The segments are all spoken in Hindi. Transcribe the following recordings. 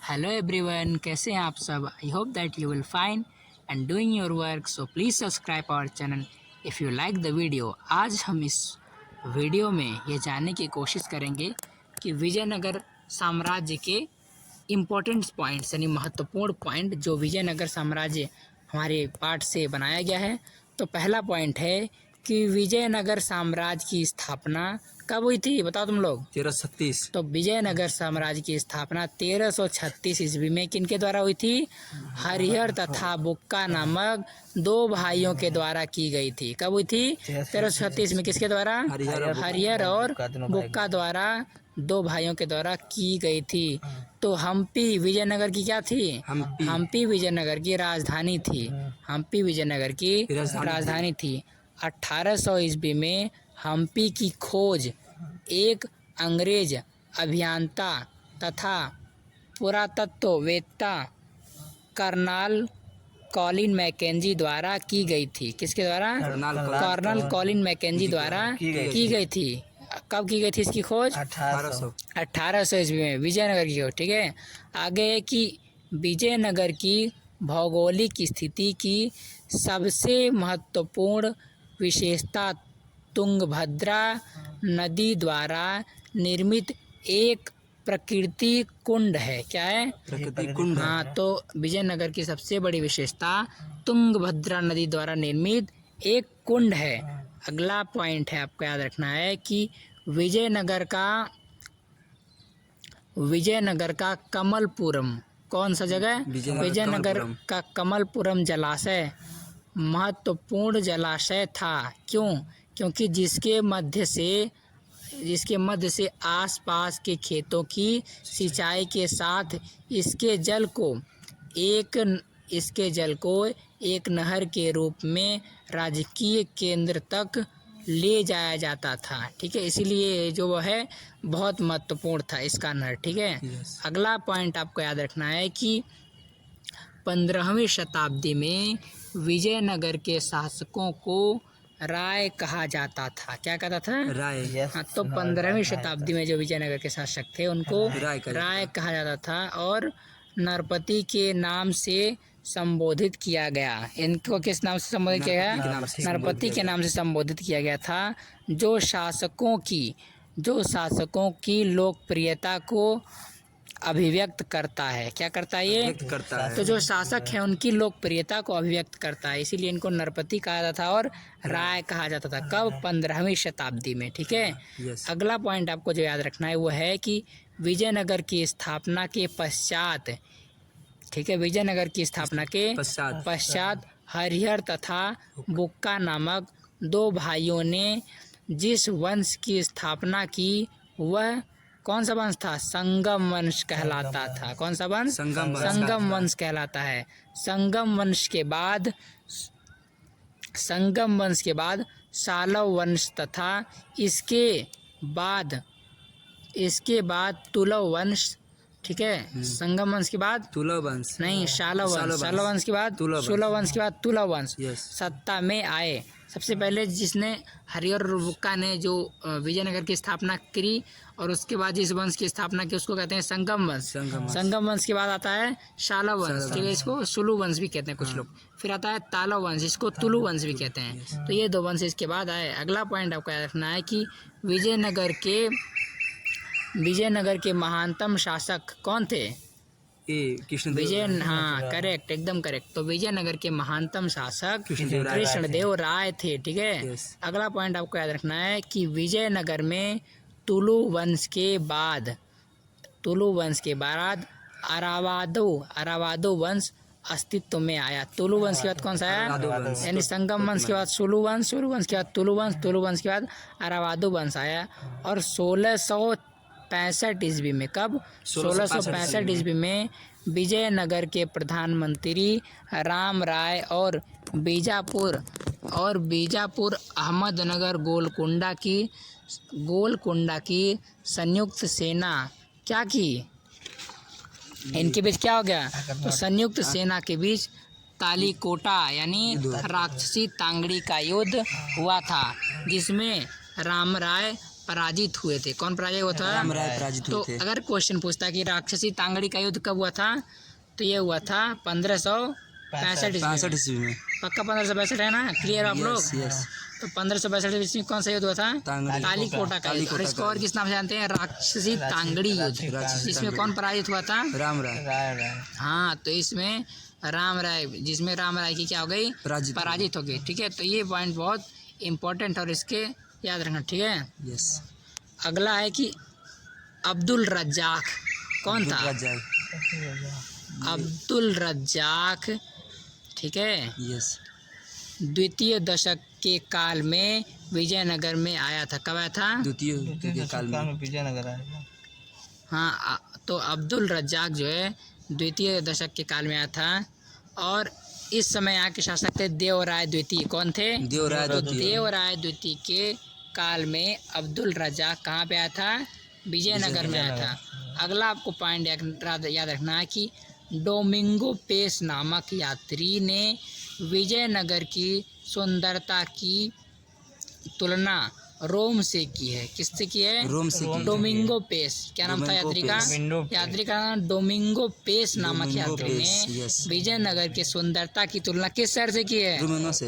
हेलो एवरीवन, कैसे हैं आप सब। I hope that you will fine and doing your work, so please subscribe our channel if you like the video. आज हम इस वीडियो में ये जानने की कोशिश करेंगे कि विजयनगर साम्राज्य के इम्पोर्टेंट पॉइंट्स यानी महत्वपूर्ण पॉइंट जो विजयनगर साम्राज्य हमारे पाठ से बनाया गया है। तो पहला पॉइंट है कि विजयनगर साम्राज्य की स्थापना कब हुई थी, बताओ तुम लोग। 1336। तो विजयनगर साम्राज्य की स्थापना 1336 ईस्वी में किनके द्वारा हुई थी? हरिहर तथा बुक्का नामक दो भाइयों के द्वारा की गई थी। कब हुई थी? 1336 में। किसके द्वारा? हरिहर और बुक्का द्वारा, दो भाइयों के द्वारा की गई थी। तो हम्पी विजयनगर की क्या थी? हम्पी विजयनगर की राजधानी थी। हम्पी विजयनगर की राजधानी थी। 1800 ईस्वी में हम्पी की खोज एक अंग्रेज अभियंता तथा पुरातत्ववेत्ता कर्नल कॉलिन मैकेंजी द्वारा की गई थी। किसके द्वारा? कर्नल कॉलिन मैकेंजी द्वारा की गई थी। कब की गई थी इसकी खोज? 1800 ईस्वी में विजयनगर की खोज। ठीक है। आगे है कि विजयनगर की भौगोलिक स्थिति की सबसे महत्वपूर्ण विशेषता तुंगभद्रा नदी द्वारा निर्मित एक प्रकृति कुंड है। क्या है? प्रकृति कुंड। हाँ, तो विजयनगर की सबसे बड़ी विशेषता तुंगभद्रा नदी द्वारा निर्मित एक कुंड है। अगला पॉइंट है, आपको याद रखना है कि विजयनगर का कमलपुरम कौन सा जगह? विजयनगर का कमलपुरम जलाशय महत्वपूर्ण जलाशय था। क्यों? क्योंकि जिसके मध्य से आसपास के खेतों की सिंचाई के साथ इसके जल को एक नहर के रूप में राजकीय केंद्र तक ले जाया जाता था। ठीक है, इसीलिए जो वो है बहुत महत्वपूर्ण था इसका नहर। ठीक है। अगला पॉइंट आपको याद रखना है कि 15वीं शताब्दी में विजयनगर के शासकों को राय कहा जाता था। क्या कहता था? राय। हाँ, तो 15वीं शताब्दी में जो विजयनगर के शासक थे उनको राय कहा जाता था और नरपति के नाम से संबोधित किया गया। इनको किस नाम से संबोधित किया गया? नरपति के नाम से संबोधित किया गया था। जो शासकों की लोकप्रियता को अभिव्यक्त करता है। क्या करता है ये? तो जो शासक है उनकी लोकप्रियता को अभिव्यक्त करता है, इसीलिए इनको नरपति कहा जाता था और राय कहा जाता था। कब? 15वीं शताब्दी में। ठीक है। अगला पॉइंट आपको जो याद रखना है वो है कि विजयनगर की स्थापना के पश्चात, ठीक है, विजयनगर की स्थापना के पश्चात हरिहर तथा बुक्का नामक दो भाइयों ने जिस वंश की स्थापना की वह कौन सा वंश था? संगम वंश कहलाता था। कौन सा वंश? संगम वंश कहलाता है। संगम वंश के बाद सालव वंश तथा इसके बाद तुलव वंश। ठीक है। संगम वंश के बाद तुलव वंश नहीं, शालव वंश के बाद सुलव वंश के बाद तुलव वंश सत्ता में आए। सबसे पहले जिसने हरिहर और बुक्का ने जो विजयनगर की स्थापना करी और उसके बाद जिस वंश की स्थापना की उसको कहते हैं संगम वंश। संगम वंश के बाद आता है शालव वंश, ठीक है, इसको सुलु वंश भी कहते हैं कुछ लोग। फिर आता है तालव वंश, इसको तुलु वंश भी कहते हैं। तो ये दो वंश इसके बाद आए। अगला पॉइंट आपको याद रखना है कि विजयनगर के महानतम शासक कौन थे? हाँ, करेक्ट, एकदम करेक्ट। तो विजयनगर के महानतम शासक कृष्णदेव राय थे। ठीक है। अगला पॉइंट आपको याद रखना है कि विजयनगर में तुलु वंश के बाद अरावादो वंश अस्तित्व में आया। तुलु वंश के बाद कौन सा आया? यानी संगम वंश के बाद सुलु वंश के बाद तुलु वंश के बाद अरावादो वंश आया। और 1665 ईस्वी में, कब? 1665 ईस्वी में विजयनगर के प्रधानमंत्री राम राय और बीजापुर अहमदनगर गोलकुंडा की संयुक्त सेना क्या की? इनके बीच क्या हो गया? तो संयुक्त सेना के बीच तालीकोटा यानी राक्षसी तांगड़ी का युद्ध हुआ था, जिसमें राम राय पराजित हुए थे। कौन पराजित हुआ था? रामराय पराजित तो हुए थे। अगर क्वेश्चन पूछता कि राक्षसी तांगड़ी का युद्ध कब हुआ था, तो ये हुआ था 1565 ईस्वी में। पक्का 1562 है ना? क्लियर आप लोग? यस। तो 1562 ईस्वी में कौन सा युद्ध हुआ था? तालीकोटा का युद्ध। और इसको और किस नाम से जानते हैं? राक्षसी तांगड़ी युद्ध। इसमें कौन पराजित हुआ था? रामराय। हाँ, तो इसमें राम राय, जिसमें राम राय की क्या हो गई? पराजित हो गई। ठीक है, तो ये पॉइंट बहुत इम्पोर्टेंट और इसके याद रखना। ठीक है, यस। अगला है कि अब्दुल रज्जाक कौन था? अब्दुल रज्जाक, ठीक है, यस। द्वितीय दशक के काल में विजयनगर में आया था। कब आया था? द्वितीय काल में विजयनगर आया। हाँ, तो अब्दुल रज्जाक जो है द्वितीय दशक के काल में आया था। और इस समय यहाँ के शासक थे देवराय द्वितीय। कौन थे? देवराय द्वितीय के काल में अब्दुल रज्जाक कहाँ पे आया था? विजयनगर में आया था। अगला आपको पॉइंट याद रखना है कि डोमिंगो पेस नामक यात्री ने विजयनगर की सुंदरता की तुलना रोम से की है। किससे की है? रोम से। Domingo Paes. क्या नाम था यात्री का? यात्री का नाम डोमिंगो पेस नामक यात्री ने विजयनगर की सुंदरता की तुलना किस शहर से की है?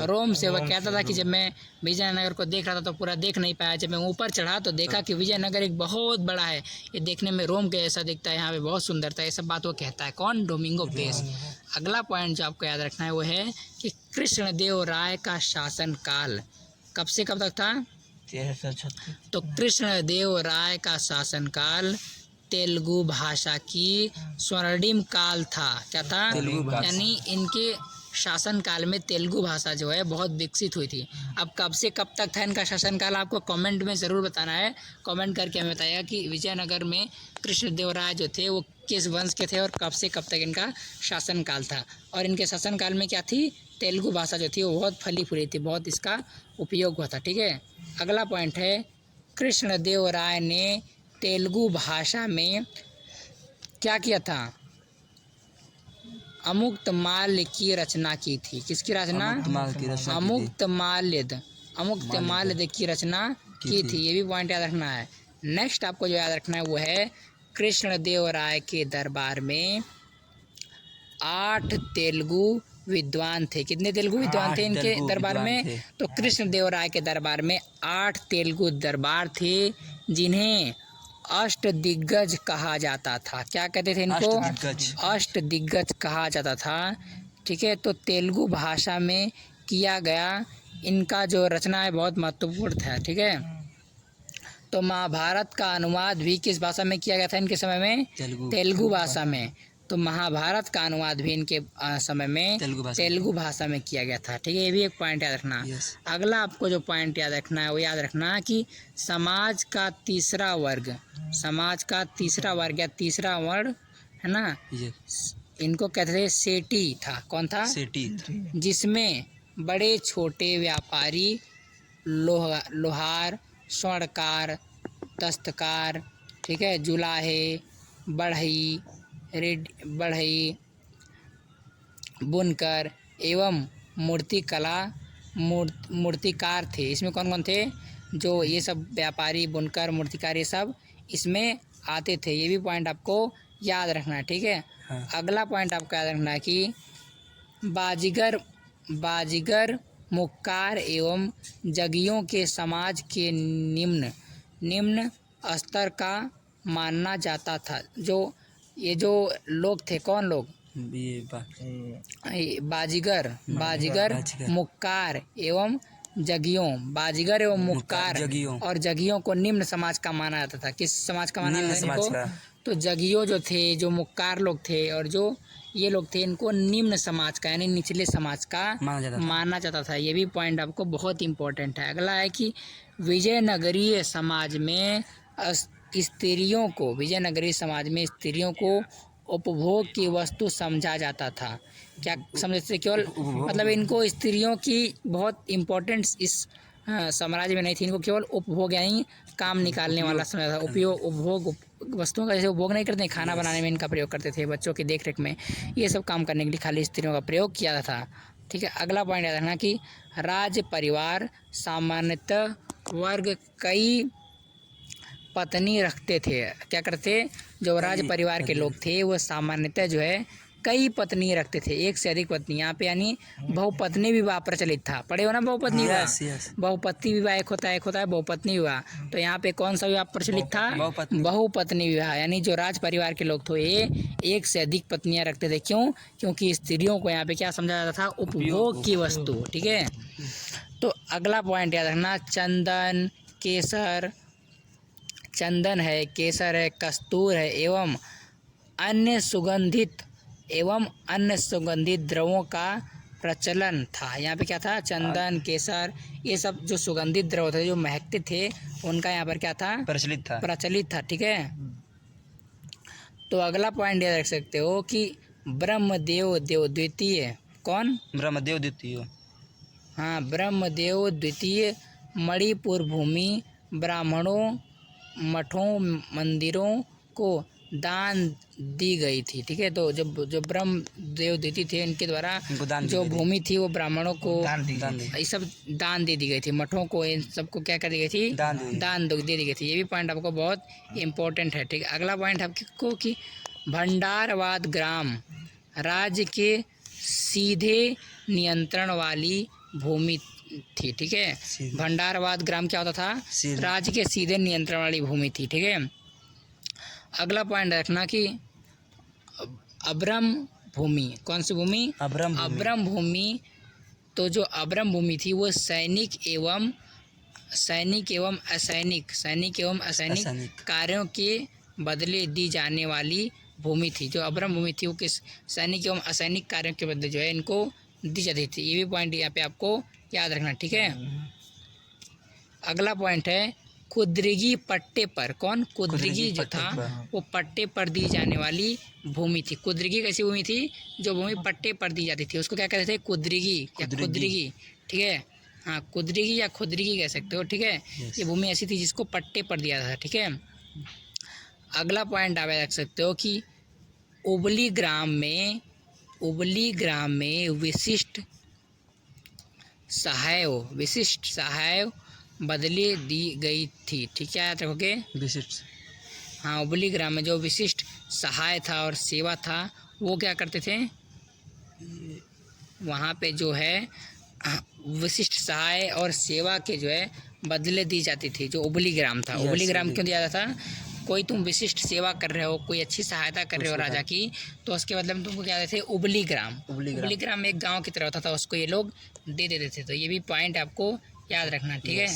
रोम से। वह कहता था कि जब मैं विजयनगर को देख रहा था तो पूरा देख नहीं पाया, जब मैं ऊपर चढ़ा तो देखा कि विजयनगर एक बहुत बड़ा है, ये देखने में रोम के जैसा दिखता है, यहाँ पे बहुत सुंदरता है। ये सब बात वो कहता है। कौन? Domingo Paes. अगला पॉइंट जो आपको याद रखना है वो है कि कृष्णदेव राय का शासनकाल कब से कब तक था? 1336। तो कृष्णदेव राय का शासनकाल तेलुगु भाषा की स्वर्णिम काल था। क्या था? यानी इनके शासनकाल में तेलुगु भाषा जो है बहुत विकसित हुई थी। अब कब से कब तक था इनका शासनकाल, आपको कमेंट में ज़रूर बताना है। कमेंट करके हमें बताइएगा कि विजयनगर में कृष्णदेव राय जो थे वो किस वंश के थे और कब से कब तक इनका शासनकाल था। और इनके शासनकाल में क्या थी? तेलुगु भाषा जो थी वो बहुत फली फूली थी, बहुत इसका उपयोग हुआ था। ठीक है, अगला पॉइंट है कृष्णदेव राय ने तेलुगु भाषा में क्या किया था? अमुक्तमाल्य की रचना की थी। किसकी रचना? अमुक्तमाल्य की रचना की थी। ये भी पॉइंट याद रखना है। नेक्स्ट आपको जो याद रखना है वो है कृष्णदेव राय के दरबार में 8 तेलुगु विद्वान थे। कितने तेलुगु विद्वान थे इनके दरबार में? तो कृष्णदेव राय के दरबार में 8 तेलुगु दरबार थे जिन्हें अष्टदिग्गज कहा जाता था। क्या कहते थे इनको? अष्टदिग्गज कहा जाता था। ठीक है, तो तेलुगु भाषा में किया गया इनका जो रचना है बहुत महत्वपूर्ण था। ठीक है, तो महाभारत का अनुवाद भी किस भाषा में किया गया था इनके समय में? तेलुगु भाषा में। तो महाभारत का अनुवाद भी इनके समय में तेलुगु भाषा में किया गया था। ठीक है, ये भी एक पॉइंट याद रखना। अगला आपको जो पॉइंट याद रखना है वो याद रखना कि समाज का तीसरा वर्ग या तीसरा वर्ण है ना, इनको कहते थे सेठी था। कौन था? सेठी। जिसमें बड़े छोटे व्यापारी, लोहार, स्वर्णकार, दस्तकार, ठीक है, जुलाहे, बढ़ई, बुनकर एवं मूर्तिकार थे। इसमें कौन कौन थे? जो ये सब व्यापारी, बुनकर, मूर्तिकार, ये सब इसमें आते थे। ये भी पॉइंट आपको याद रखना है। ठीक है, अगला पॉइंट आपको याद रखना है कि बाजीगर, मुक्कार एवं जगियों के समाज के निम्न स्तर का माना जाता था। ये जो लोग थे, कौन लोग? बाजीगर, मुक्कार एवं जगियों। बाजीगर एवं मुक्कार और जगियों को निम्न समाज का माना जाता था। किस समाज का माना जाता था इनको? तो जगियों जो थे, जो मुक्कार लोग थे और जो ये लोग थे, इनको निम्न समाज का यानी निचले समाज का माना जाता था। ये भी पॉइंट आपको बहुत इम्पोर्टेंट है। अगला है कि विजयनगरीय समाज में स्त्रियों को उपभोग की वस्तु समझा जाता था। क्या समझते थे? केवल मतलब इनको स्त्रियों की बहुत इम्पोर्टेंस इस साम्राज्य में नहीं थी। इनको केवल उपभोग यानी काम निकालने वाला समझा था। उपभोग वस्तुओं का जैसे उपभोग नहीं करते, खाना बनाने में इनका प्रयोग करते थे, बच्चों की देखरेख में, ये सब काम करने के लिए खाली स्त्रियों का प्रयोग किया जाता था। ठीक है, अगला पॉइंट याद रखना कि राज्य परिवार सामान्यतः वर्ग कई पत्नी रखते थे। क्या करते? जो राज परिवार के लोग थे वो सामान्यतः जो है कई पत्नी रखते थे, एक से अधिक पत्नी। यहाँ पे यानी बहुपत्नी विवाह प्रचलित था। पढ़े हो ना बहुपत्नी विवाह? बहुपत्नी विवाह एक होता है बहुपत्नी विवाह। तो यहाँ पे कौन सा विवाह प्रचलित था? बहुपत्नी विवाह। यानी जो राज परिवार के लोग थे ये एक से अधिक पत्नियां रखते थे। क्यों? क्योंकि स्त्रियों को यहाँ पे क्या समझा जाता था? उपभोग की वस्तु। ठीक है। तो अगला पॉइंट याद रखना, चंदन, केसर, चंदन है, केसर है, कस्तूर है एवं अन्य सुगंधित द्रव्यों का प्रचलन था। यहाँ पे क्या था? चंदन, केसर, ये सब जो सुगंधित द्रव्य थे, जो महकते थे, उनका यहाँ पर क्या था? प्रचलित था। ठीक है। तो अगला पॉइंट याद रख सकते हो कि ब्रह्मदेव द्वितीय। कौन? ब्रह्मदेव द्वितीय। हाँ, ब्रह्मदेव द्वितीय मणिपुर भूमि ब्राह्मणों, मठों, मंदिरों को दान दी गई थी। ठीक है। तो जो ब्रह्मदेव द्वितीय थे इनके द्वारा जो भूमि थी वो ब्राह्मणों को ये सब दान दे दी गई थी। मठों को, इन सबको क्या कर दी गई थी? दान दे दी गई थी। ये भी पॉइंट आपको बहुत इम्पोर्टेंट है। ठीक है। अगला पॉइंट आपको कि भंडारवाद ग्राम राज्य के सीधे नियंत्रण वाली भूमि थी। ठीक है। भंडारवाद ग्राम क्या होता था? राज्य के सीधे नियंत्रण वाली भूमि थी। ठीक है। अगला पॉइंट रखना कि अब्रम भूमि। कौन सी भूमि? अब्रम भूमि। तो जो अब्रम भूमि थी वो सैनिक एवं असैनिक कार्यों के बदले दी जाने वाली भूमि थी। जो अब्रम भूमि थी वो किस सैनिक एवं असैनिक कार्यों के बदले जो है इनको दी जाती थी। ये भी पॉइंट यहाँ पे आपको याद रखना। ठीक है। अगला पॉइंट है कुद्रिगी पट्टे पर। कौन? कुद्रिगी जो था वो पट्टे पर दी जाने वाली भूमि थी। कुद्रिगी कैसी भूमि थी? जो भूमि पट्टे पर दी जाती थी उसको क्या कहते थे? कुद्रिगी या खुद्रिगी। ठीक है। हाँ, कुद्रिगी या खुद्रिगी कह सकते हो। ठीक है। ये भूमि ऐसी थी जिसको पट्टे पर दिया था। ठीक है। अगला पॉइंट आप रख सकते हो कि उबली ग्राम में विशिष्ट सहाय बदले दी गई थी। ठीक है। याद रखोगे? विशिष्ट। हाँ, उबली ग्राम में जो विशिष्ट सहाय था और सेवा था वो क्या करते थे? वहाँ पे जो है विशिष्ट सहाय और सेवा के जो है बदले दी जाती थी। जो उबली ग्राम था, उबली ग्राम क्यों दिया जाता था? कोई तुम विशिष्ट सेवा कर रहे हो, कोई अच्छी सहायता कर रहे हो राजा की, तो उसके बदले में तुमको क्या देते थे? उबली ग्राम एक गांव की तरह होता था, उसको ये लोग दे देते थे। तो ये भी पॉइंट आपको याद रखना। ठीक है।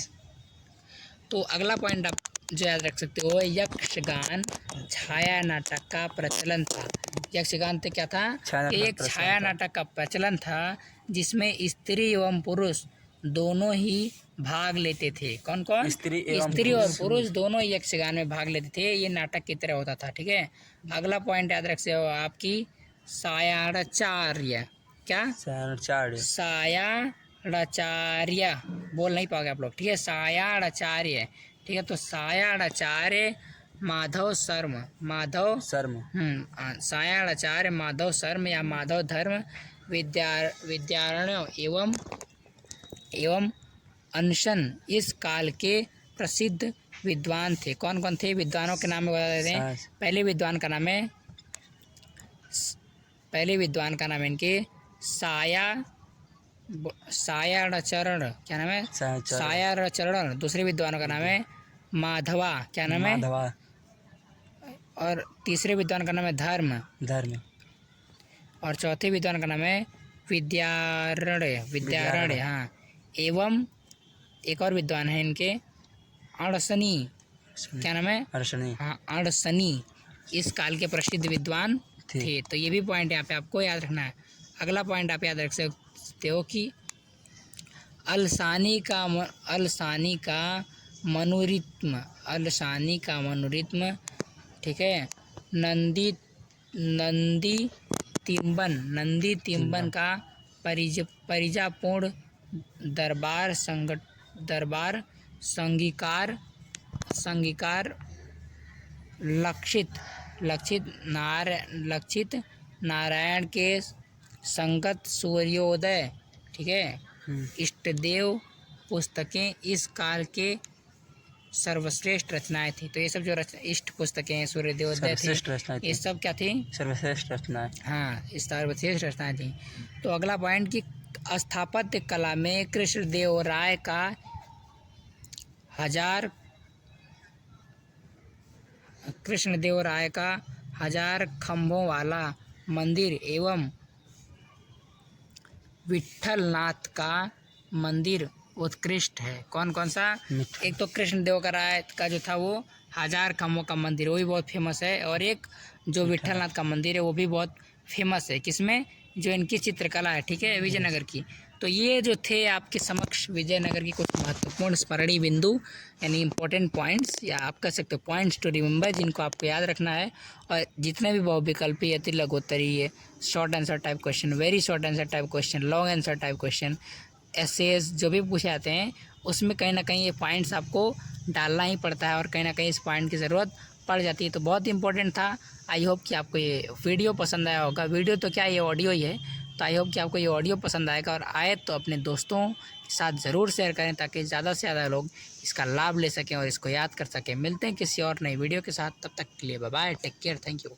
तो अगला पॉइंट आप जो याद रख सकते हो, यक्षगान छाया नाटक का प्रचलन था। यक्षगान तो क्या था? एक छाया नाटक का प्रचलन था जिसमें स्त्री एवं पुरुष दोनों ही भाग लेते थे। कौन कौन? स्त्री और पुरुष दोनों यक्षगान में भाग लेते थे। ये नाटक की तरह होता था। ठीक है। अगला पॉइंट याद रख सकते हो आपकी सायाणाचार्य। क्या? सायाणाचार्य बोल नहीं पाओगे आप लोग। ठीक है। सायाणाचार्य। ठीक है। तो सायाणाचार्य माधव शर्म सायाणाचार्य माधव शर्म या माधव धर्म विद्यारण्य एवं अनशन इस काल के प्रसिद्ध विद्वान थे। कौन कौन थे? विद्वानों के नाम बता देते हैं। पहले विद्वान का नाम है इनके सायाणाचरण। क्या नाम है? सायाणाचरण। दूसरे विद्वानों का नाम है माधवा। क्या नाम है? और तीसरे विद्वान का नाम है धर्म। और चौथे विद्वान का नाम है विद्यारण्य। हाँ। एवं एक और विद्वान है इनके अड़सनी। क्या नाम है? हाँ, अड़सनी इस काल के प्रसिद्ध विद्वान थे। तो ये भी पॉइंट यहाँ पे आपको याद रखना है। अगला पॉइंट आप याद रख सकते हो कि अलसानी का मनुरित्म। ठीक है। नंदी तिम्बन का परिजापूर्ण दरबार संगीकार लक्षित नारायण के संगत सूर्योदय। ठीक है। इष्टदेव पुस्तकें इस काल के सर्वश्रेष्ठ रचनाएं थी। तो ये सब जो इष्ट पुस्तकें हैं, सूर्योदय थी, ये सब क्या थी? सर्वश्रेष्ठ रचनाएं। हाँ, इस सर्वश्रेष्ठ रचनाएं थी। तो अगला पॉइंट कि स्थापत्य कला में कृष्णदेव राय का हजार खम्भों वाला मंदिर एवं विट्ठलनाथ का मंदिर उत्कृष्ट है। कौन कौन सा? एक तो कृष्णदेव राय का जो था वो 1000 खम्भों का मंदिर, वो भी बहुत फेमस है, और एक जो विट्ठलनाथ का मंदिर है वो भी बहुत फेमस है। किसमें? जो इनकी चित्रकला है, ठीक है, विजयनगर की। तो ये जो थे आपके समक्ष विजयनगर की कुछ महत्वपूर्ण स्मरणीय बिंदु, यानी इंपॉर्टेंट पॉइंट्स, या आप कह सकते हो पॉइंट्स टू रिमेंबर, जिनको आपको याद रखना है। और जितने भी बहुविकल्पी अति लघुत्तरी है, short answer type question, very short answer type question, long answer type question, essays जो भी पूछे जाते हैं, उसमें कहीं ना कहीं ये पॉइंट्स आपको डालना ही पड़ता है, और कहीं ना कहीं इस पॉइंट की ज़रूरत पड़ जाती है। तो बहुत इंपॉर्टेंट था। आई होप कि आपको ये वीडियो पसंद आया होगा। वीडियो तो क्या, ये ऑडियो ही है। तो आई होप कि आपको ये ऑडियो पसंद आएगा, और आए तो अपने दोस्तों के साथ ज़रूर शेयर करें, ताकि ज़्यादा से ज़्यादा लोग इसका लाभ ले सकें और इसको याद कर सकें। मिलते हैं किसी और नई वीडियो के साथ, तब तक के लिए bye bye, take care, thank you.